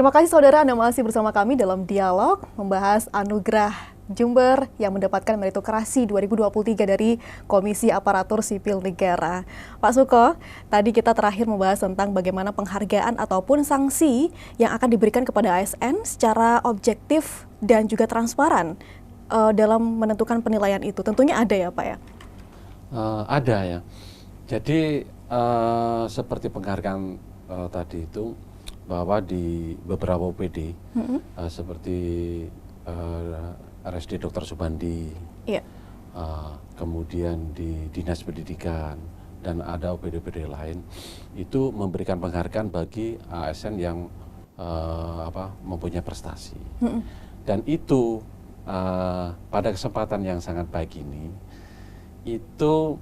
Terima kasih saudara, Anda masih bersama kami dalam dialog membahas anugerah Jember yang mendapatkan meritokrasi 2023 dari Komisi Aparatur Sipil Negara. Pak Suko, tadi kita terakhir membahas tentang bagaimana penghargaan ataupun sanksi yang akan diberikan kepada ASN secara objektif dan juga transparan dalam menentukan penilaian itu. Tentunya ada ya Pak ya? Ada ya. Jadi seperti penghargaan tadi itu, bahwa di beberapa OPD seperti RSD Dr. Subandi, kemudian di Dinas Pendidikan, dan ada OPD-OPD lain, itu memberikan penghargaan bagi ASN yang mempunyai prestasi. Dan itu pada kesempatan yang sangat baik ini, itu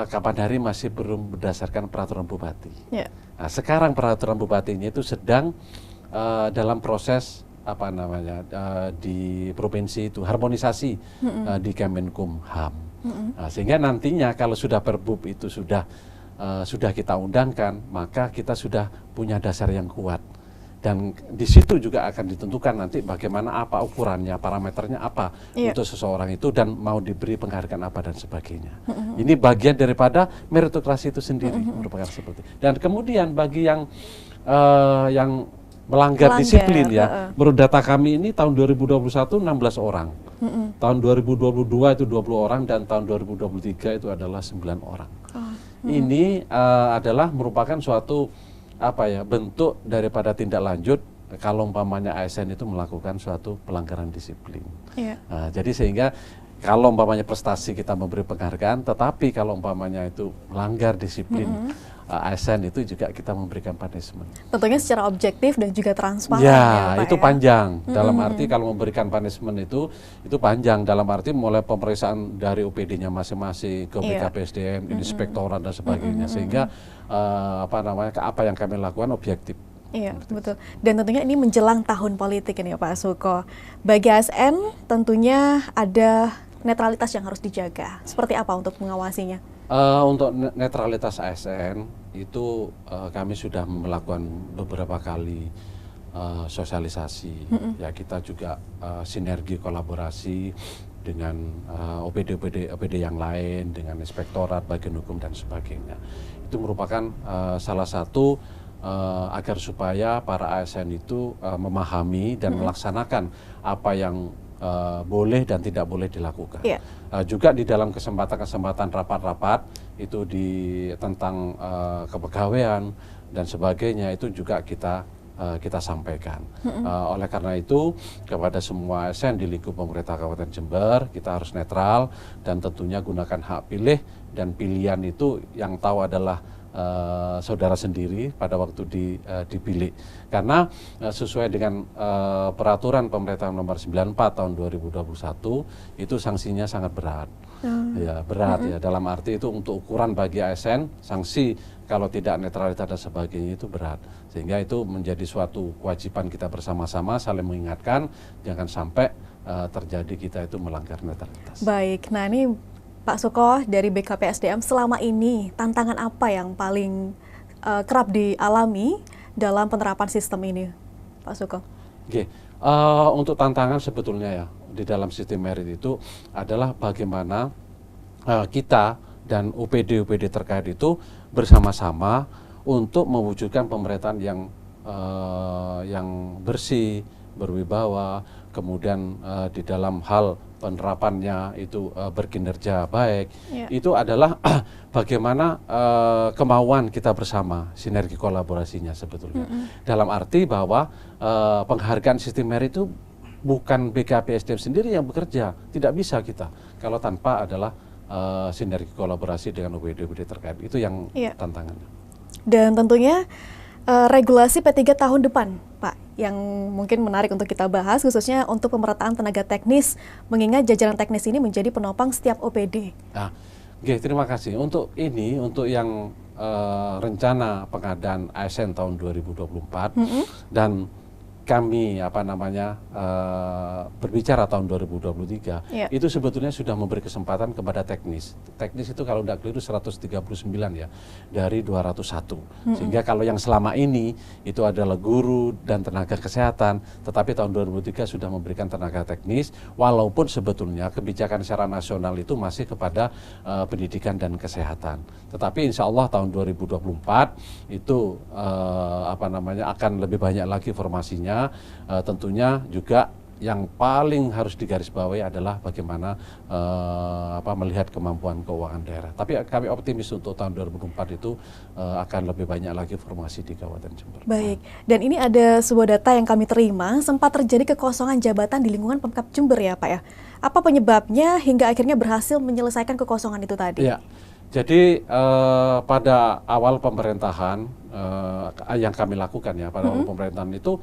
kapan hari masih belum berdasarkan peraturan bupati. Nah, sekarang peraturan bupatinya itu sedang dalam proses di provinsi itu harmonisasi di Kemenkumham. Nah, sehingga nantinya kalau sudah Perbub itu sudah kita undangkan, maka kita sudah punya dasar yang kuat. Dan di situ juga akan ditentukan nanti bagaimana apa ukurannya, parameternya apa untuk seseorang itu, dan mau diberi penghargaan apa dan sebagainya. Ini bagian daripada meritokrasi itu sendiri, merupakan seperti. Dan kemudian bagi yang melanggar disiplin ya, menurut data kami ini tahun 2021 16 orang, tahun 2022 itu 20 orang, dan tahun 2023 itu adalah 9 orang. Ini adalah merupakan suatu bentuk daripada tindak lanjut kalau umpamanya ASN itu melakukan suatu pelanggaran disiplin. Jadi sehingga kalau umpamanya prestasi kita memberi penghargaan, tetapi kalau umpamanya itu melanggar disiplin ASN itu juga kita memberikan punishment. Tentunya secara objektif dan juga transparan. Ya, itu panjang. Dalam arti kalau memberikan punishment itu panjang. Dalam arti mulai pemeriksaan dari OPD-nya masing-masing ke BKPSDM, inspektorat dan sebagainya, sehingga apa yang kami lakukan objektif. Iya, betul. Dan tentunya ini menjelang tahun politik ini ya Pak Suko. Bagi ASN tentunya ada netralitas yang harus dijaga. Seperti apa untuk mengawasinya? Untuk netralitas ASN itu kami sudah melakukan beberapa kali sosialisasi. Ya, kita juga sinergi kolaborasi dengan OPD yang lain, dengan inspektorat, bagian hukum dan sebagainya. Itu merupakan salah satu agar supaya para ASN itu memahami dan melaksanakan apa yang boleh dan tidak boleh dilakukan. Juga di dalam kesempatan rapat-rapat itu tentang kepegawaian dan sebagainya, itu juga kita sampaikan. Oleh karena itu kepada semua ASN di lingkup pemerintah Kabupaten Jember, kita harus netral dan tentunya gunakan hak pilih, dan pilihan itu yang tahu adalah saudara sendiri pada waktu dipilih. Karena sesuai dengan peraturan pemerintah nomor 94 tahun 2021 itu sanksinya sangat berat. Ya, berat ya, dalam arti itu untuk ukuran bagi ASN, sanksi kalau tidak netralitas dan sebagainya itu berat. Sehingga itu menjadi suatu kewajiban kita bersama-sama saling mengingatkan jangan sampai terjadi kita itu melanggar netralitas. Baik, nah ini Pak Suko dari BKPSDM, selama ini tantangan apa yang paling kerap dialami dalam penerapan sistem ini, Pak Suko? Untuk tantangan sebetulnya ya di dalam sistem merit itu adalah bagaimana kita dan OPD terkait itu bersama-sama untuk mewujudkan pemerintahan yang bersih, berwibawa, kemudian di dalam hal penerapannya itu berkinerja baik. Itu adalah bagaimana kemauan kita bersama, sinergi kolaborasinya sebetulnya. Dalam arti bahwa penghargaan sistem merit itu bukan BKPSDM sendiri yang bekerja, tidak bisa kita kalau tanpa adalah sinergi kolaborasi dengan OPD terkait. Itu yang tantangannya. Dan tentunya regulasi P3 tahun depan, Pak, yang mungkin menarik untuk kita bahas, khususnya untuk pemerataan tenaga teknis, mengingat jajaran teknis ini menjadi penopang setiap OPD. Terima kasih. Untuk yang rencana pengadaan ASN tahun 2024 dan kami berbicara tahun 2023 itu sebetulnya sudah memberi kesempatan kepada teknis. Teknis itu kalau tidak keliru 139 ya dari 201. Sehingga kalau yang selama ini itu adalah guru dan tenaga kesehatan, tetapi tahun 2003 sudah memberikan tenaga teknis, walaupun sebetulnya kebijakan secara nasional itu masih kepada pendidikan dan kesehatan. Tetapi insya Allah tahun 2024 itu akan lebih banyak lagi formasinya. Tentunya juga yang paling harus digarisbawahi adalah bagaimana melihat kemampuan keuangan daerah. Tapi kami optimis untuk tahun 2024 itu akan lebih banyak lagi formasi di Kabupaten Jember. Baik, dan ini ada sebuah data yang kami terima, sempat terjadi kekosongan jabatan di lingkungan Pemkab Jember ya Pak ya. Apa penyebabnya hingga akhirnya berhasil menyelesaikan kekosongan itu tadi? Ya. Jadi pada awal pemerintahan yang kami lakukan ya pada awal pemerintahan itu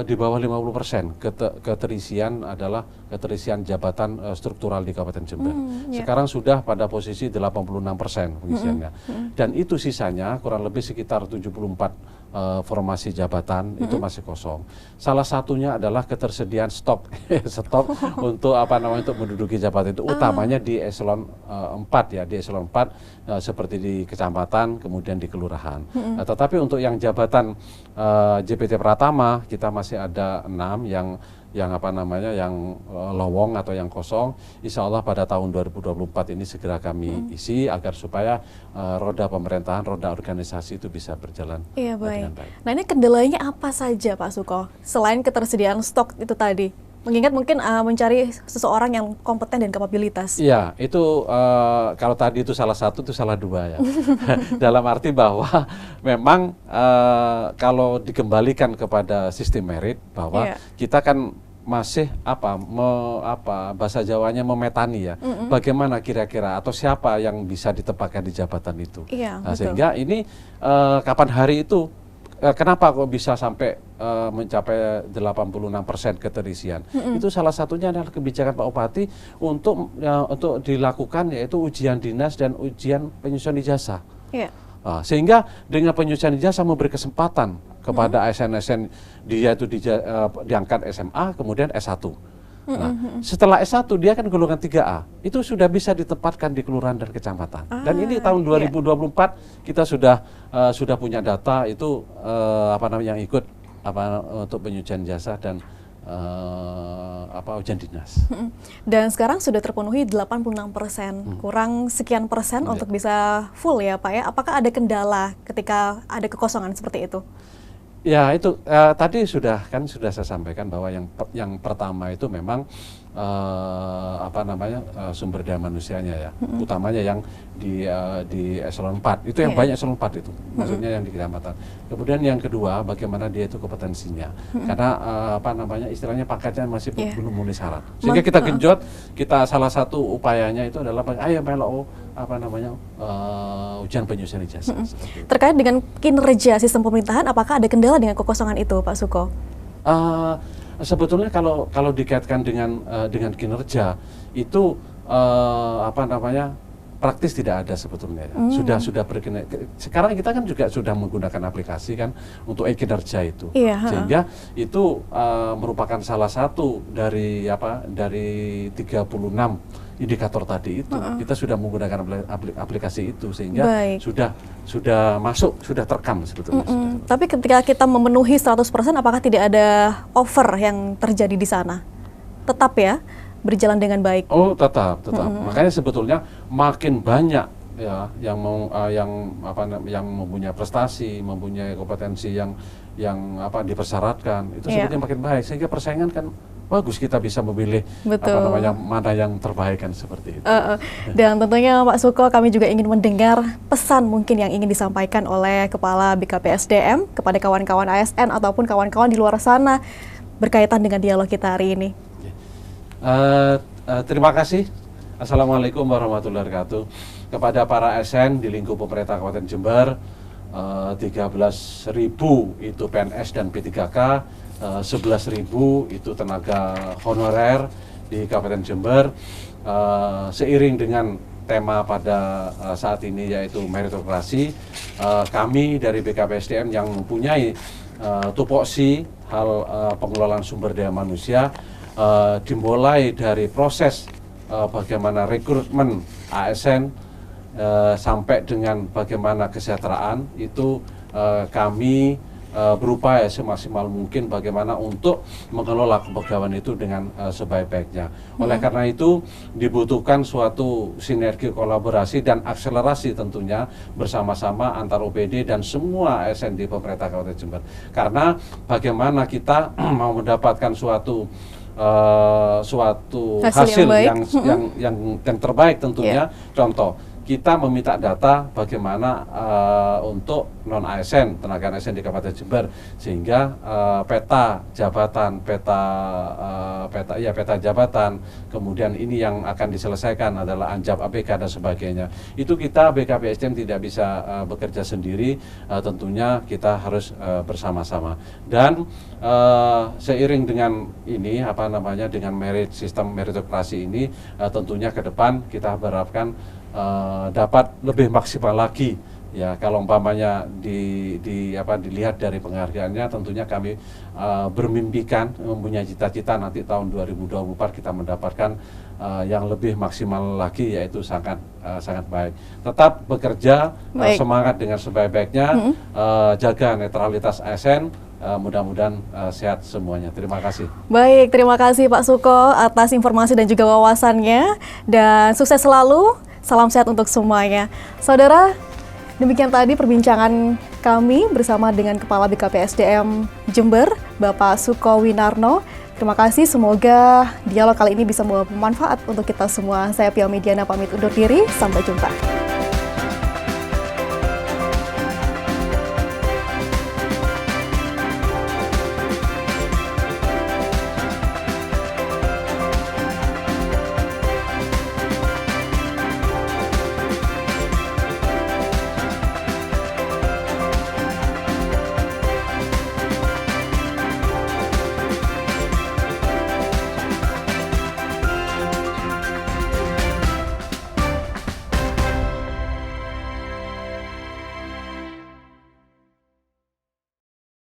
di bawah 50% keterisian adalah keterisian jabatan struktural di Kabupaten Jember. Sekarang sudah pada posisi 86% pengisiannya. Dan itu sisanya kurang lebih sekitar 74 formasi jabatan itu masih kosong. Salah satunya adalah ketersediaan stok untuk untuk menduduki jabatan itu utamanya di eselon 4 ya, di eselon 4 seperti di kecamatan kemudian di kelurahan. Tetapi untuk yang jabatan JPT Pratama kita masih ada 6 yang lowong atau yang kosong. Insya Allah pada tahun 2024 ini segera kami isi agar supaya roda pemerintahan, roda organisasi itu bisa berjalan dengan baik. Nah ini kendalanya apa saja Pak Suko? Selain ketersediaan stok itu tadi, mengingat mungkin mencari seseorang yang kompeten dan kapabilitas. Iya, itu kalau tadi itu salah satu, itu salah dua ya. Dalam arti bahwa memang kalau dikembalikan kepada sistem merit bahwa kita kan masih bahasa Jawanya memetani ya. Bagaimana kira-kira atau siapa yang bisa ditempatkan di jabatan itu. Sehingga ini kapan hari itu kenapa kok bisa sampai mencapai 86% keterisian? Itu salah satunya adalah kebijakan Pak Bupati untuk dilakukan yaitu ujian dinas dan ujian penyusunan ijazah. Sehingga dengan penyusunan ijazah memberi kesempatan kepada ASN-ASN dia itu diangkat SMA kemudian S1. Nah, setelah S1 dia kan golongan 3A. Itu sudah bisa ditempatkan di kelurahan dan kecamatan. Dan ini tahun 2024 kita sudah punya data itu yang ikut untuk penyucian jasa dan ujian dinas. Dan sekarang sudah terpenuhi 86%, kurang sekian persen untuk bisa full ya Pak ya. Apakah ada kendala ketika ada kekosongan seperti itu? Ya itu tadi sudah saya sampaikan bahwa yang pertama itu memang sumber daya manusianya ya, utamanya yang di eselon 4 itu yang banyak eselon 4 itu, maksudnya yang di kecamatan. Kemudian yang kedua bagaimana dia itu kompetensinya, karena istilahnya paketnya masih belum memenuhi syarat, sehingga kita genjot, salah satu upayanya itu adalah ayo melok ujian penyusunan ijazah. Terkait dengan kinerja sistem pemerintahan, apakah ada kendala dengan kekosongan itu, Pak Suko? Sebetulnya kalau dikaitkan dengan kinerja itu praktis tidak ada sebetulnya ya. Sudah sekarang kita kan juga sudah menggunakan aplikasi kan untuk kinerja itu. Sehingga itu merupakan salah satu dari 36 indikator tadi itu. Kita sudah menggunakan aplikasi itu sehingga sudah masuk, sudah terekam sebetulnya. Tapi ketika kita memenuhi 100%, apakah tidak ada over yang terjadi di sana? Tetap ya berjalan dengan baik. Oh, tetap. Makanya sebetulnya makin banyak ya yang mempunyai prestasi, mempunyai kompetensi yang dipersyaratkan, itu sebetulnya makin baik, sehingga persaingan kan bagus, kita bisa memilih mana yang terbaik kan seperti itu. Dan tentunya Pak Suko, kami juga ingin mendengar pesan mungkin yang ingin disampaikan oleh Kepala BKPSDM kepada kawan-kawan ASN ataupun kawan-kawan di luar sana berkaitan dengan dialog kita hari ini. Terima kasih. Assalamualaikum warahmatullahi wabarakatuh. Kepada para ASN di lingkup pemerintah Kabupaten Jember, 13.000 itu PNS dan P3K, 11.000 itu tenaga honorer di Kabupaten Jember. Seiring dengan tema pada saat ini yaitu meritokrasi, kami dari BKPSDM yang mempunyai tupoksi hal pengelolaan sumber daya manusia, dimulai dari proses bagaimana rekrutmen ASN sampai dengan bagaimana kesejahteraan itu kami berupaya semaksimal mungkin bagaimana untuk mengelola kepegawaian itu dengan sebaik-baiknya. Oleh karena itu dibutuhkan suatu sinergi kolaborasi dan akselerasi tentunya bersama-sama antar OPD dan semua ASN di pemerintah Kabupaten Jember. Karena bagaimana kita mau mendapatkan suatu hasil yang terbaik tentunya. Contoh, kita meminta data bagaimana untuk non ASN, tenaga ASN di Kabupaten Jember, sehingga peta jabatan, peta jabatan, kemudian ini yang akan diselesaikan adalah anjab ABK dan sebagainya. Itu kita BKPSDM tidak bisa bekerja sendiri, tentunya kita harus bersama-sama. Dan seiring dengan ini dengan sistem meritokrasi ini, tentunya ke depan kita berharapkan dapat lebih maksimal lagi ya. Kalau umpamanya dilihat dari penghargaannya, tentunya kami bermimpikan, mempunyai cita-cita nanti tahun 2024 kita mendapatkan yang lebih maksimal lagi, yaitu sangat baik. Tetap bekerja, semangat dengan sebaik-baiknya, jaga netralitas ASN. Mudah-mudahan sehat semuanya. Terima kasih. Baik, terima kasih Pak Suko atas informasi dan juga wawasannya, dan sukses selalu. Salam sehat untuk semuanya. Saudara, demikian tadi perbincangan kami bersama dengan Kepala BKPSDM Jember, Bapak Suko Winarno. Terima kasih, semoga dialog kali ini bisa membawa manfaat untuk kita semua. Saya Pia Mediana pamit undur diri, sampai jumpa.